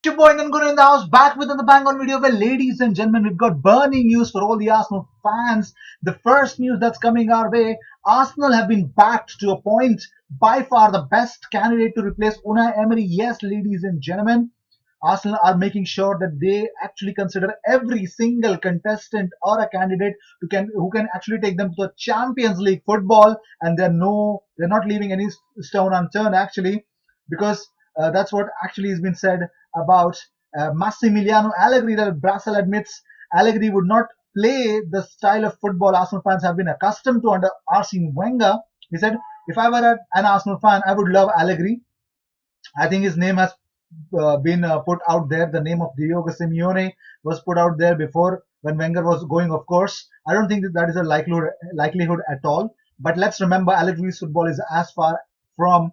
Your boy Nanguna in the house, back with another bang on video. Well, ladies and gentlemen, we've got burning news for all the Arsenal fans. The first news that's coming our way: Arsenal have been backed to a point. By far the best candidate to replace Unai Emery. Yes, ladies and gentlemen, Arsenal are making sure that they actually consider every single contestant or a candidate who can actually take them to the Champions League football, and they're not leaving any stone unturned actually, because that's what actually has been said about Massimiliano Allegri. That Brassel admits Allegri would not play the style of football Arsenal fans have been accustomed to under Arsene Wenger. He said, "If I were an Arsenal fan, I would love Allegri. I think his name has been put out there. The name of Diogo Simeone was put out there before when Wenger was going, of course. I don't think that is a likelihood at all. But let's remember, Allegri's football is as far from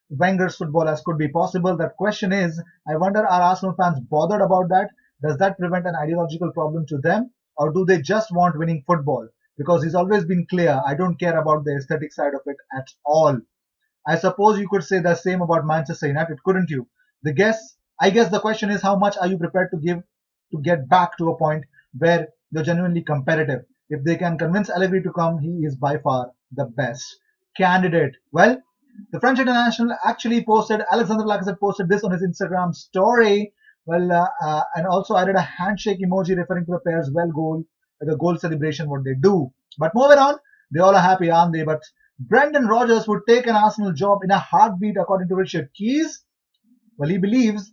Wenger's football as could be possible. That question is, I wonder, are Arsenal fans bothered about that? Does that prevent an ideological problem to them? Or do they just want winning football? Because he's always been clear, I don't care about the aesthetic side of it at all. I suppose you could say the same about Manchester United, couldn't you? I guess the question is, how much are you prepared to give to get back to a point where you're genuinely competitive? If they can convince Allegri to come, he is by far the best candidate. Well, the French international actually posted, Alexander Lacazette posted this on his Instagram story. Well, and also added a handshake emoji referring to the pair's the goal celebration, what they do. But moving on, they all are happy, aren't they? But Brendan Rodgers would take an Arsenal job in a heartbeat, according to Richard Keys. Well, he believes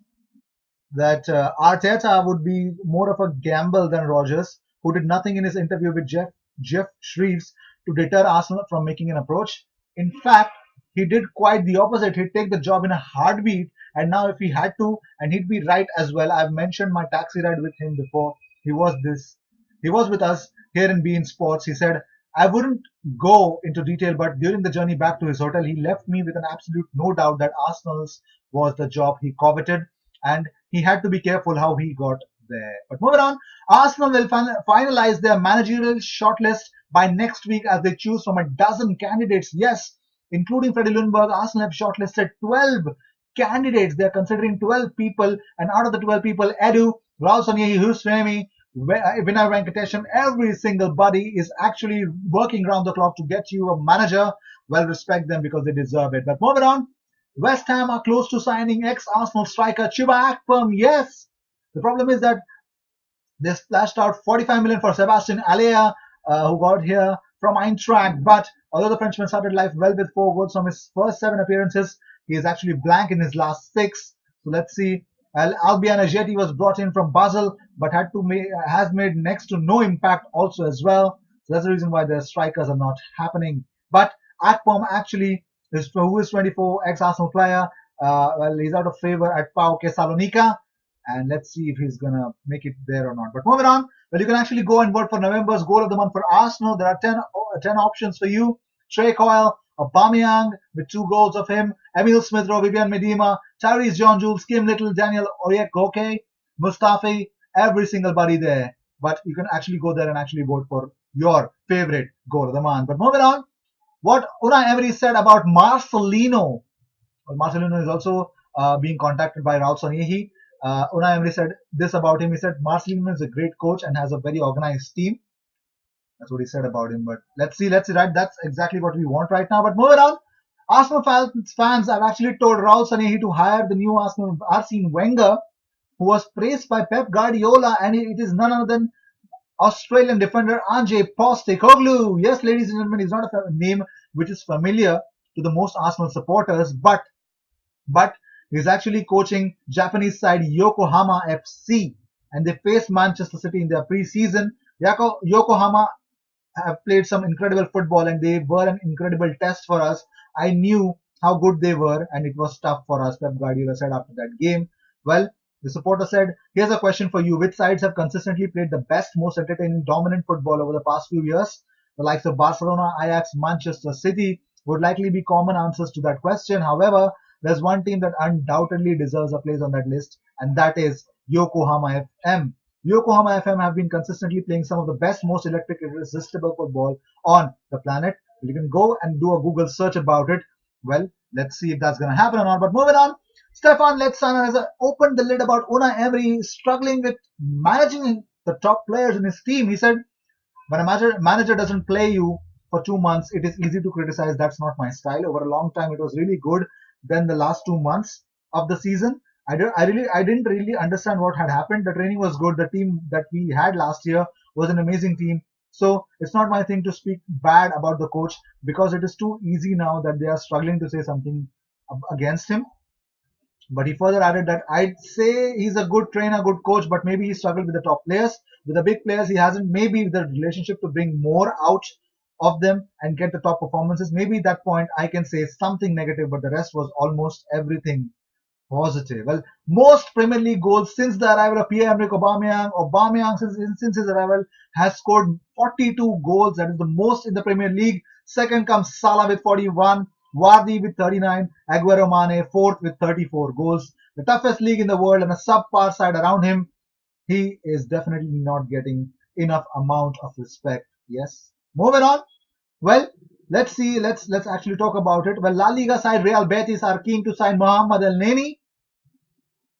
that Arteta would be more of a gamble than Rodgers, who did nothing in his interview with Jeff Shreves to deter Arsenal from making an approach. In fact, he did quite the opposite. He'd take the job in a heartbeat, and now if he had to, and he'd be right as well. I've mentioned my taxi ride with him before. He was with us here in Bein Sports. He said, I wouldn't go into detail, but during the journey back to his hotel, he left me with an absolute no doubt that Arsenal's was the job he coveted, and he had to be careful how he got there. But moving on, Arsenal will finalize their managerial shortlist by next week as they choose from a dozen candidates. Yes, including Freddie Lundberg, Arsenal have shortlisted 12 candidates. They're considering 12 people, and out of the 12 people, Edu, Raul Sanyehi, Husremi, Vinay Venkatesham, every single buddy is actually working around the clock to get you a manager. Well, respect them because they deserve it. But moving on, West Ham are close to signing ex-Arsenal striker Chuba Akpom. Yes, the problem is that they splashed out 45 million for Sebastian Alea, who got here from Eintracht. But although the Frenchman started life well with 4 goals from his first 7 appearances, he is actually blank in his last 6. So let's see. Albion Ajeti was brought in from Basel, but has made next to no impact also as well. So that's the reason why the strikers are not happening. But Akpom actually who is 24, ex-Arsenal player. Well, he's out of favor at PAOK Salonika, and let's see if he's gonna make it there or not. But moving on, well, you can actually go and vote for November's goal of the month for Arsenal. There are 10 options for you. Trey Coyle, Aubameyang with 2 goals of him, Emil Smith-Rowe, Vivian Medema, Tyrese John-Jules, Kim Little, Daniel Oyekoke, Mustafi, every single buddy there. But you can actually go there and actually vote for your favorite goal of the month. But moving on, what Unai Emery said about Marcelino. Well, Marcelino is also being contacted by Raul Sanyehi. Unai Emery said this about him. He said Marcelino is a great coach and has a very organized team. That's what he said about him. But let's see, right? That's exactly what we want right now. But moving on, Arsenal fans have actually told Raul Sanyehi to hire the new Arsene Wenger, who was praised by Pep Guardiola, and it is none other than Australian defender Ange Postecoglou. Yes, ladies and gentlemen, he's not a name which is familiar to the most Arsenal supporters, but he's actually coaching Japanese side Yokohama FC, and they faced Manchester City in their pre-season. Yokohama have played some incredible football, and they were an incredible test for us. I knew how good they were, and it was tough for us, Pep Guardiola said after that game. Well, the supporter said, here's a question for you. Which sides have consistently played the best, most entertaining, dominant football over the past few years? The likes of Barcelona, Ajax, Manchester City would likely be common answers to that question. However, there's one team that undoubtedly deserves a place on that list, and that is Yokohama FM. Yokohama FM have been consistently playing some of the best, most electric, irresistible football on the planet. You can go and do a Google search about it. Well, let's see if that's going to happen or not. But moving on, Stefan Letson has opened the lid about Una Emery struggling with managing the top players in his team. He said, when a manager doesn't play you for 2 months, it is easy to criticize. That's not my style. Over a long time, it was really good. Then the last 2 months of the season, I didn't really understand what had happened. The training was good. The team that we had last year was an amazing team. So it's not my thing to speak bad about the coach because it is too easy now that they are struggling to say something against him. But he further added that I'd say he's a good trainer, good coach, but maybe he struggled with the top players. With the big players, he hasn't maybe the relationship to bring more out of them and get the top performances. Maybe at that point I can say something negative, but the rest was almost everything positive. Well, most Premier League goals since the arrival of Pierre-Emerick Aubameyang. Aubameyang, since his arrival, has scored 42 goals. That is the most in the Premier League. Second comes Salah with 41, Vardy with 39, Aguero Mane fourth with 34 goals. The toughest league in the world and a subpar side around him. He is definitely not getting enough amount of respect. Yes. Moving on. Well, let's see. Let's actually talk about it. Well, La Liga side Real Betis are keen to sign Mohamed El Neni.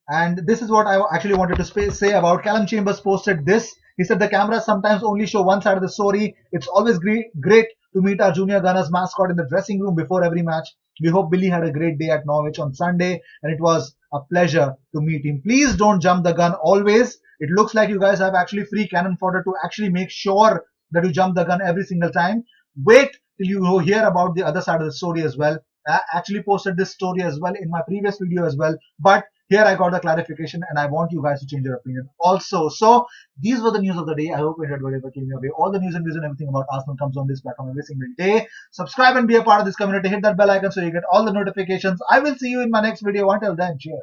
And this is what I actually wanted to say about Callum Chambers posted this. He said the cameras sometimes only show one side of the story. It's always great to meet our junior Gunners mascot in the dressing room before every match. We hope Billy had a great day at Norwich on Sunday and it was a pleasure to meet him. Please don't jump the gun always. It looks like you guys have actually free cannon fodder to actually make sure that you jump the gun every single time. Wait till you hear about the other side of the story as well. I actually posted this story as well in my previous video as well. But here I got the clarification and I want you guys to change your opinion also. So these were the news of the day. I hope you enjoyed whatever came your way. All the news and views and everything about Arsenal comes on this platform every single day. Subscribe and be a part of this community. Hit that bell icon so you get all the notifications. I will see you in my next video. Until then, cheers.